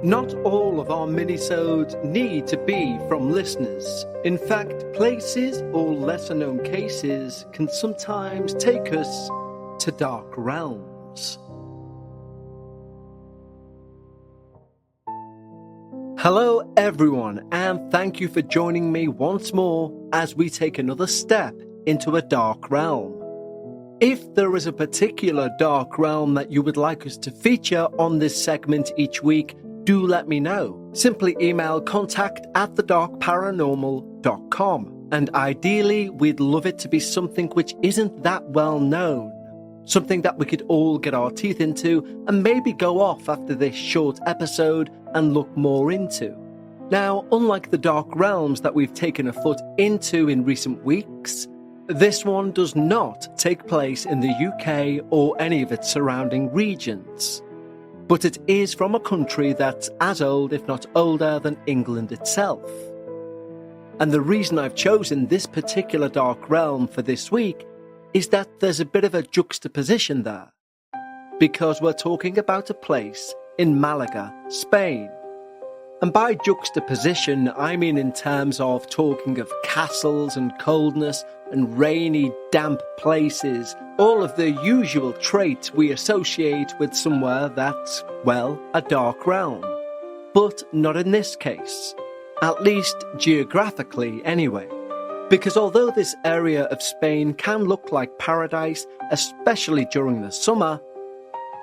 Not all of our minisodes need to be from listeners. In fact, places or lesser-known cases can sometimes take us to dark realms. Hello everyone, and thank you for joining me once more as we take another step into a dark realm. If there is a particular dark realm that you would like us to feature on this segment each week, do let me know. Simply email contact@thedarkparanormal.com, and ideally we'd love it to be something which isn't that well known, something that we could all get our teeth into and maybe go off after this short episode and look more into. Now, unlike the dark realms that we've taken a foot into in recent weeks, this one does not take place in the UK or any of its surrounding regions. But it is from a country that's as old, if not older, than England itself. And the reason I've chosen this particular dark realm for this week is that there's a bit of a juxtaposition there. Because we're talking about a place in Malaga, Spain. And by juxtaposition, I mean in terms of talking of castles and coldness and rainy, damp places, all of the usual traits we associate with somewhere that's, well, a dark realm. But not in this case, at least geographically anyway. Because although this area of Spain can look like paradise, especially during the summer,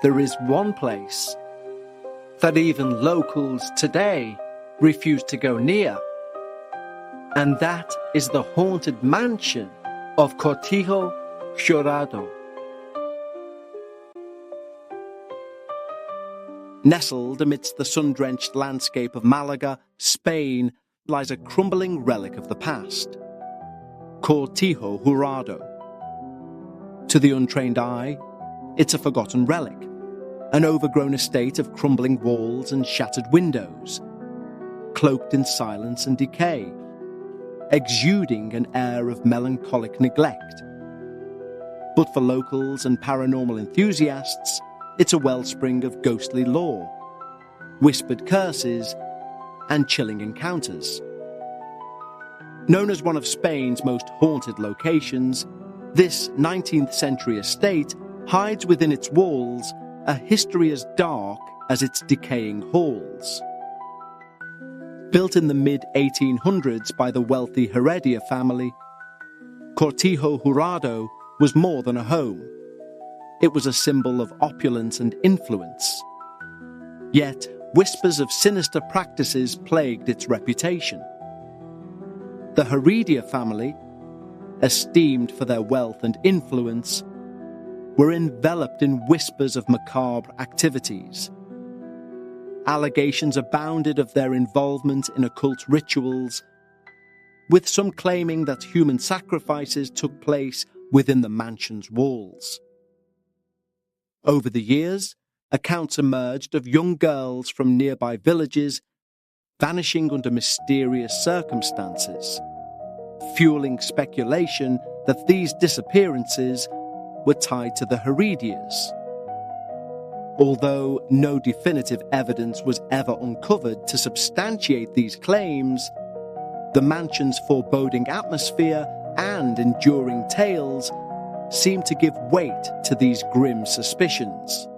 there is one place that even locals today refuse to go near. And that is the haunted mansion of Cortijo, Jurado. Nestled amidst the sun-drenched landscape of Malaga, Spain, lies a crumbling relic of the past. Cortijo Jurado. To the untrained eye, it's a forgotten relic. An overgrown estate of crumbling walls and shattered windows, cloaked in silence and decay, exuding an air of melancholic neglect. But for locals and paranormal enthusiasts, it's a wellspring of ghostly lore, whispered curses, and chilling encounters. Known as one of Spain's most haunted locations, this 19th century estate hides within its walls a history as dark as its decaying halls. Built in the mid-1800s by the wealthy Heredia family, Cortijo Jurado was more than a home. It was a symbol of opulence and influence. Yet, whispers of sinister practices plagued its reputation. The Heredia family, esteemed for their wealth and influence, were enveloped in whispers of macabre activities. Allegations abounded of their involvement in occult rituals, with some claiming that human sacrifices took place within the mansion's walls. Over the years, accounts emerged of young girls from nearby villages vanishing under mysterious circumstances, fueling speculation that these disappearances were tied to the Heredias. Although no definitive evidence was ever uncovered to substantiate these claims, the mansion's foreboding atmosphere and enduring tales seemed to give weight to these grim suspicions.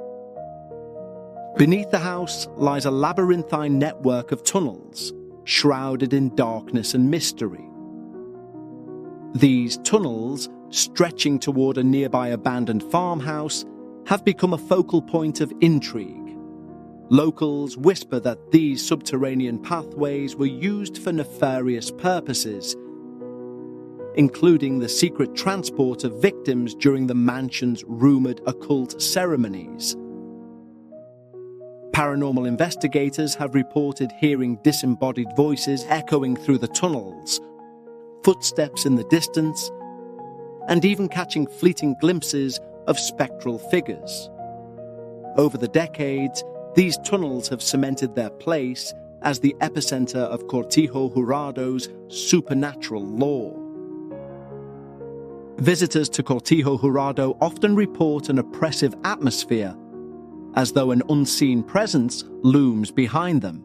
Beneath the house lies a labyrinthine network of tunnels, shrouded in darkness and mystery. These tunnels, stretching toward a nearby abandoned farmhouse, have become a focal point of intrigue. Locals whisper that these subterranean pathways were used for nefarious purposes, including the secret transport of victims during the mansion's rumoured occult ceremonies. Paranormal investigators have reported hearing disembodied voices echoing through the tunnels, footsteps in the distance, and even catching fleeting glimpses of spectral figures. Over the decades, these tunnels have cemented their place as the epicenter of Cortijo Jurado's supernatural lore. Visitors to Cortijo Jurado often report an oppressive atmosphere, as though an unseen presence looms behind them.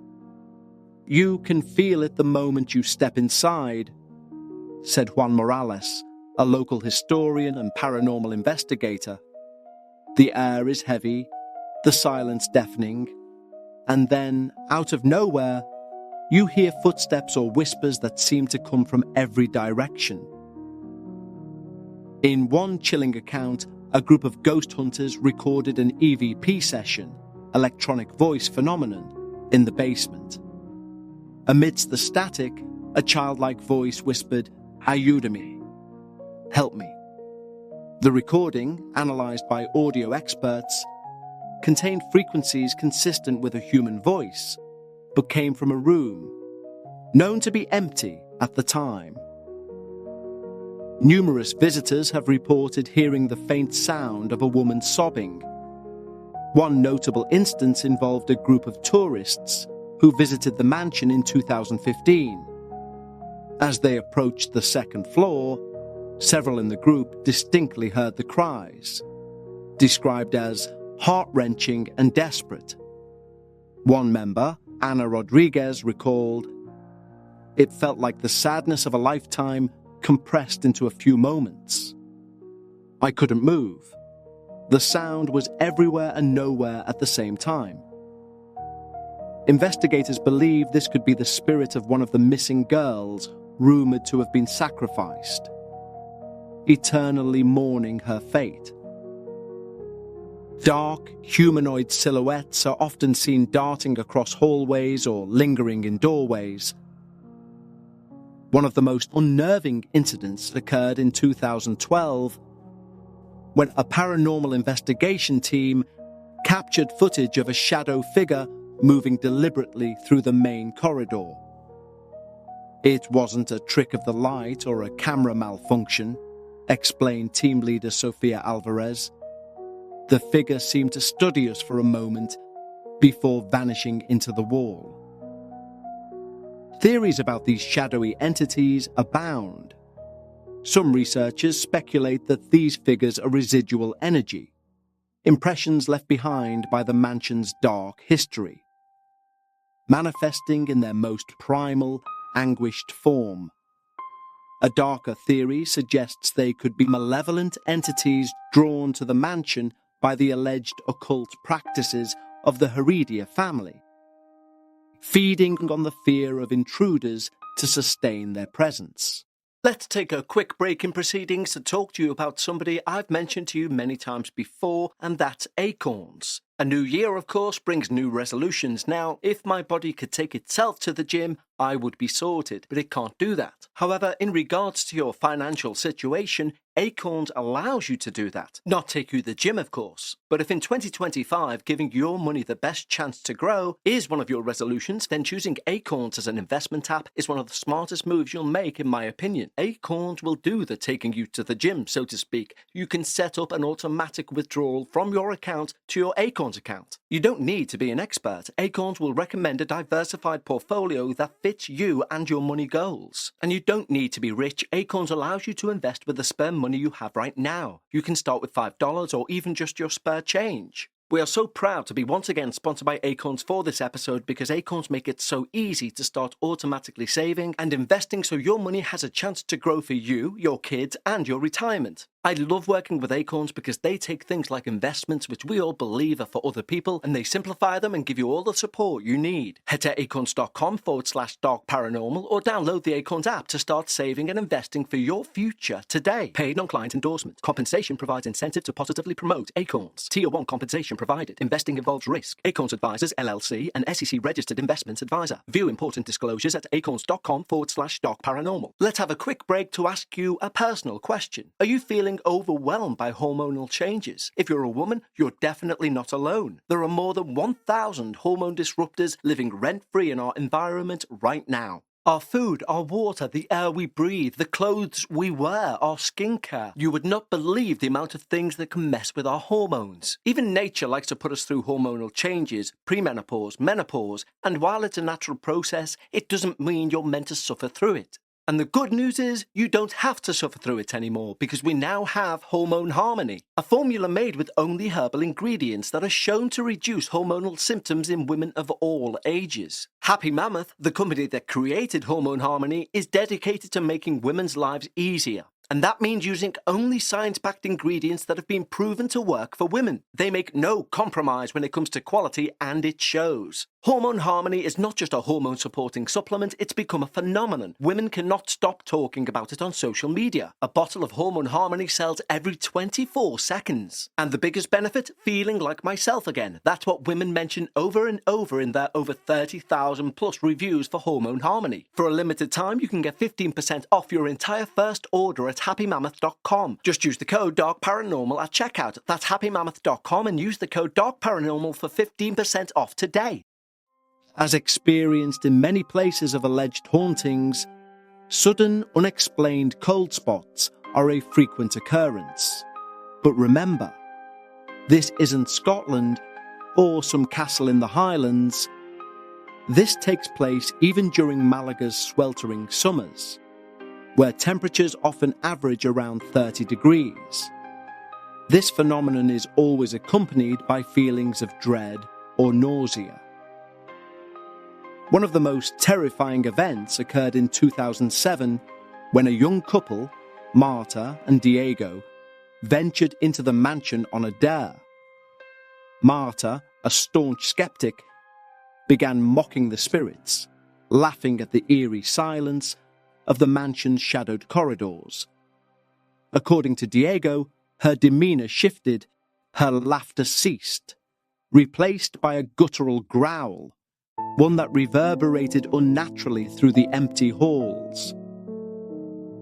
"You can feel it the moment you step inside," said Juan Morales, a local historian and paranormal investigator. "The air is heavy, the silence deafening, and then, out of nowhere, you hear footsteps or whispers that seem to come from every direction." In one chilling account, a group of ghost hunters recorded an EVP session, electronic voice phenomenon, in the basement. Amidst the static, a childlike voice whispered, "Ayúdame," "Help me." The recording, analysed by audio experts, contained frequencies consistent with a human voice, but came from a room known to be empty at the time. Numerous visitors have reported hearing the faint sound of a woman sobbing. One notable instance involved a group of tourists who visited the mansion in 2015. As they approached the second floor, several in the group distinctly heard the cries, described as heart-wrenching and desperate. One member, Ana Rodriguez, recalled, "It felt like the sadness of a lifetime compressed into a few moments. I couldn't move. The sound was everywhere and nowhere at the same time." Investigators believe this could be the spirit of one of the missing girls, rumoured to have been sacrificed, eternally mourning her fate. Dark, humanoid silhouettes are often seen darting across hallways or lingering in doorways. One of the most unnerving incidents occurred in 2012, when a paranormal investigation team captured footage of a shadow figure moving deliberately through the main corridor. "It wasn't a trick of the light or a camera malfunction," explained team leader Sofia Alvarez. "The figure seemed to study us for a moment before vanishing into the wall." Theories about these shadowy entities abound. Some researchers speculate that these figures are residual energy, impressions left behind by the mansion's dark history, manifesting in their most primal, anguished form. A darker theory suggests they could be malevolent entities drawn to the mansion by the alleged occult practices of the Heredia family, feeding on the fear of intruders to sustain their presence. Let's take a quick break in proceedings to talk to you about somebody I've mentioned to you many times before, and that's acorns. A new year, of course, brings new resolutions. Now, if my body could take itself to the gym, I would be sorted, but it can't do that. However, in regards to your financial situation, Acorns allows you to do that. Not take you to the gym, of course. But if in 2025 giving your money the best chance to grow is one of your resolutions, then choosing Acorns as an investment app is one of the smartest moves you'll make, in my opinion. Acorns will do the taking you to the gym, so to speak. You can set up an automatic withdrawal from your account to your Acorns account. You don't need to be an expert. Acorns will recommend a diversified portfolio that fits you and your money goals. And you don't need to be rich. Acorns allows you to invest with the spare money you have right now. You can start with $5 or even just your spare change. We are so proud to be once again sponsored by Acorns for this episode, because Acorns make it so easy to start automatically saving and investing so your money has a chance to grow for you, your kids, and your retirement. I love working with Acorns because they take things like investments, which we all believe are for other people, and they simplify them and give you all the support you need. Head to acorns.com/darkparanormal or download the Acorns app to start saving and investing for your future today. Paid non-client endorsement. Compensation provides incentive to positively promote Acorns. Tier 1 compensation provided. Investing involves risk. Acorns Advisors, LLC, an SEC registered investment advisor. View important disclosures at acorns.com/darkparanormal. Let's have a quick break to ask you a personal question. Are you feeling overwhelmed by hormonal changes? If you're a woman, you're definitely not alone. There are more than 1,000 hormone disruptors living rent-free in our environment right now. Our food, our water, the air we breathe, the clothes we wear, our skincare. You would not believe the amount of things that can mess with our hormones. Even nature likes to put us through hormonal changes, premenopause, menopause, and while it's a natural process, it doesn't mean you're meant to suffer through it. And the good news is you don't have to suffer through it anymore because we now have Hormone Harmony, a formula made with only herbal ingredients that are shown to reduce hormonal symptoms in women of all ages. Happy Mammoth, the company that created Hormone Harmony, is dedicated to making women's lives easier. And that means using only science-backed ingredients that have been proven to work for women. They make no compromise when it comes to quality, and it shows. Hormone Harmony is not just a hormone-supporting supplement, it's become a phenomenon. Women cannot stop talking about it on social media. A bottle of Hormone Harmony sells every 24 seconds. And the biggest benefit? Feeling like myself again. That's what women mention over and over in their over 30,000 plus reviews for Hormone Harmony. For a limited time, you can get 15% off your entire first order at happymammoth.com. Just use the code DARKParanormal at checkout. That's happymammoth.com and use the code DARKParanormal for 15% off today. As experienced in many places of alleged hauntings, sudden, unexplained cold spots are a frequent occurrence. But remember, this isn't Scotland or some castle in the Highlands. This takes place even during Malaga's sweltering summers, where temperatures often average around 30 degrees. This phenomenon is always accompanied by feelings of dread or nausea. One of the most terrifying events occurred in 2007 when a young couple, Marta and Diego, ventured into the mansion on a dare. Marta, a staunch skeptic, began mocking the spirits, laughing at the eerie silence of the mansion's shadowed corridors. According to Diego, her demeanor shifted, her laughter ceased, replaced by a guttural growl, one that reverberated unnaturally through the empty halls.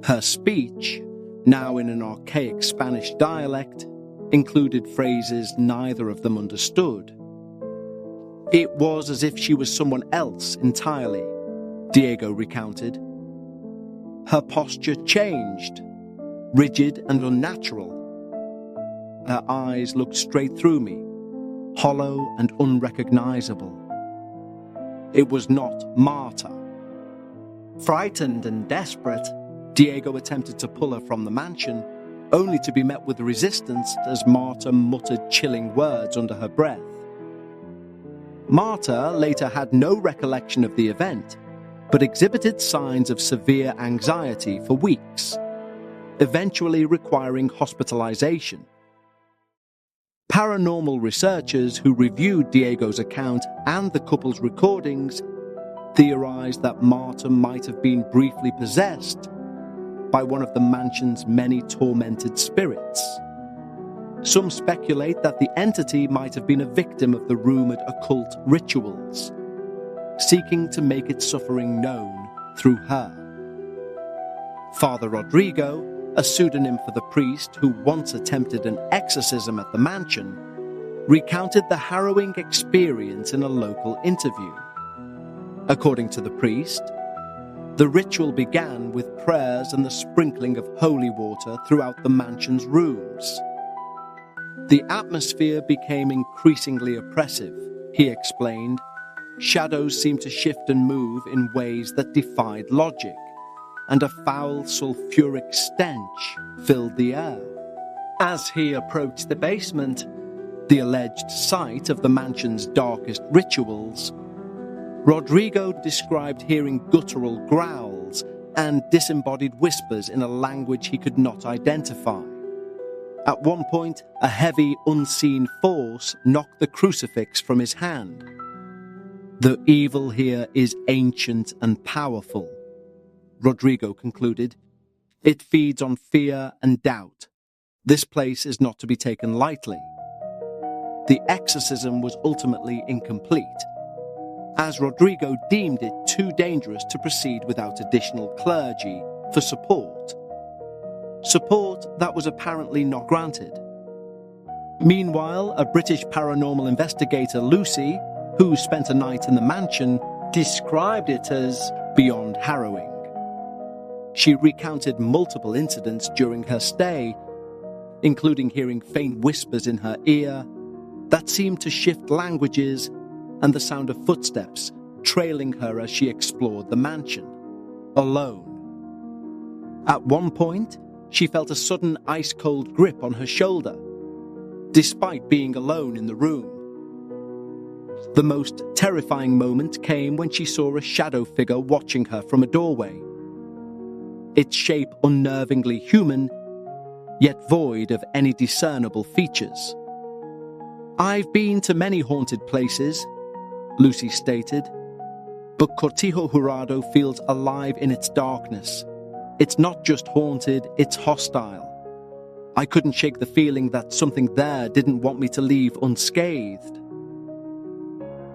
Her speech, now in an archaic Spanish dialect, included phrases neither of them understood. It was as if she was someone else entirely, Diego recounted. Her posture changed, rigid and unnatural. Her eyes looked straight through me, hollow and unrecognizable. It was not Marta. Frightened and desperate, Diego attempted to pull her from the mansion, only to be met with resistance as Marta muttered chilling words under her breath. Marta later had no recollection of the event, but exhibited signs of severe anxiety for weeks, eventually requiring hospitalization. Paranormal researchers who reviewed Diego's account and the couple's recordings theorized that Marta might have been briefly possessed by one of the mansion's many tormented spirits. Some speculate that the entity might have been a victim of the rumored occult rituals, seeking to make its suffering known through her. Father Rodrigo, a pseudonym for the priest who once attempted an exorcism at the mansion, recounted the harrowing experience in a local interview. According to the priest, the ritual began with prayers and the sprinkling of holy water throughout the mansion's rooms. The atmosphere became increasingly oppressive, he explained. Shadows seemed to shift and move in ways that defied logic, and a foul sulphuric stench filled the air. As he approached the basement, the alleged site of the mansion's darkest rituals, Rodrigo described hearing guttural growls and disembodied whispers in a language he could not identify. At one point, a heavy, unseen force knocked the crucifix from his hand. The evil here is ancient and powerful, Rodrigo concluded. It feeds on fear and doubt. This place is not to be taken lightly. The exorcism was ultimately incomplete, as Rodrigo deemed it too dangerous to proceed without additional clergy for support. Support that was apparently not granted. Meanwhile, a British paranormal investigator, Lucy, who spent a night in the mansion, described it as beyond harrowing. She recounted multiple incidents during her stay, including hearing faint whispers in her ear that seemed to shift languages and the sound of footsteps trailing her as she explored the mansion, alone. At one point, she felt a sudden ice-cold grip on her shoulder, despite being alone in the room. The most terrifying moment came when she saw a shadow figure watching her from a doorway. Its shape unnervingly human, yet void of any discernible features. "I've been to many haunted places," Lucy stated, "but Cortijo Jurado feels alive in its darkness. It's not just haunted, it's hostile. I couldn't shake the feeling that something there didn't want me to leave unscathed."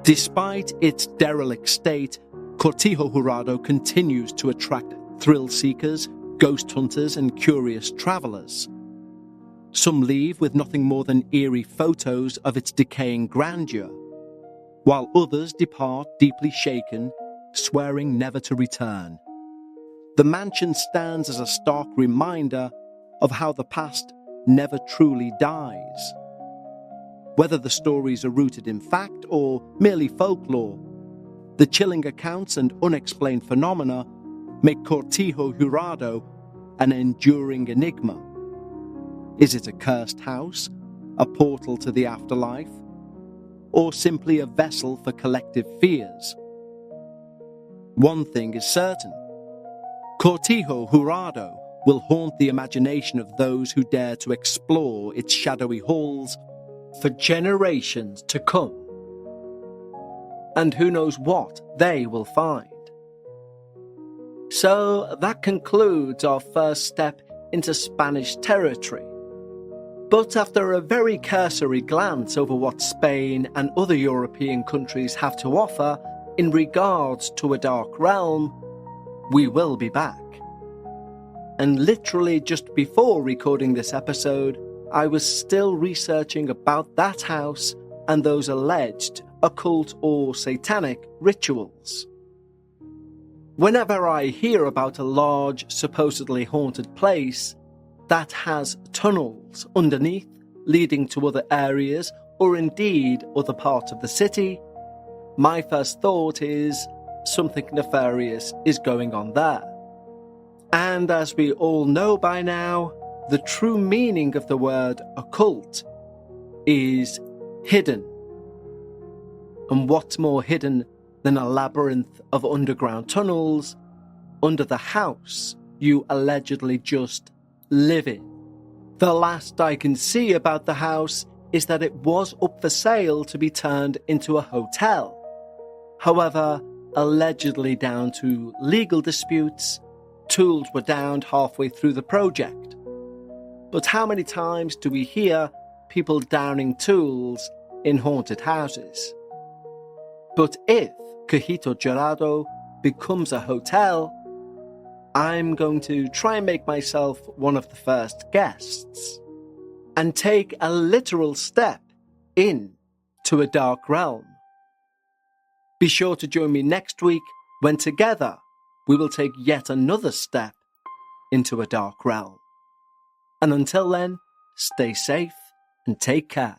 Despite its derelict state, Cortijo Jurado continues to attract thrill seekers, ghost hunters, and curious travelers. Some leave with nothing more than eerie photos of its decaying grandeur, while others depart deeply shaken, swearing never to return. The mansion stands as a stark reminder of how the past never truly dies. Whether the stories are rooted in fact or merely folklore, the chilling accounts and unexplained phenomena make Cortijo Jurado an enduring enigma. Is it a cursed house, a portal to the afterlife, or simply a vessel for collective fears? One thing is certain: Cortijo Jurado will haunt the imagination of those who dare to explore its shadowy halls for generations to come. And who knows what they will find. So that concludes our first step into Spanish territory. But after a very cursory glance over what Spain and other European countries have to offer in regards to a dark realm, we will be back. And literally just before recording this episode, I was still researching about that house and those alleged occult or satanic rituals. Whenever I hear about a large, supposedly haunted place that has tunnels underneath leading to other areas or indeed other parts of the city, my first thought is something nefarious is going on there. And as we all know by now, the true meaning of the word occult is hidden. And what's more hidden than a labyrinth of underground tunnels under the house you allegedly just live in? The last I can see about the house is that it was up for sale to be turned into a hotel. However, allegedly down to legal disputes, tools were downed halfway through the project. But how many times do we hear people downing tools in haunted houses? But if Cortijo Jurado becomes a hotel, I'm going to try and make myself one of the first guests and take a literal step into a dark realm. Be sure to join me next week when together we will take yet another step into a dark realm. And until then, stay safe and take care.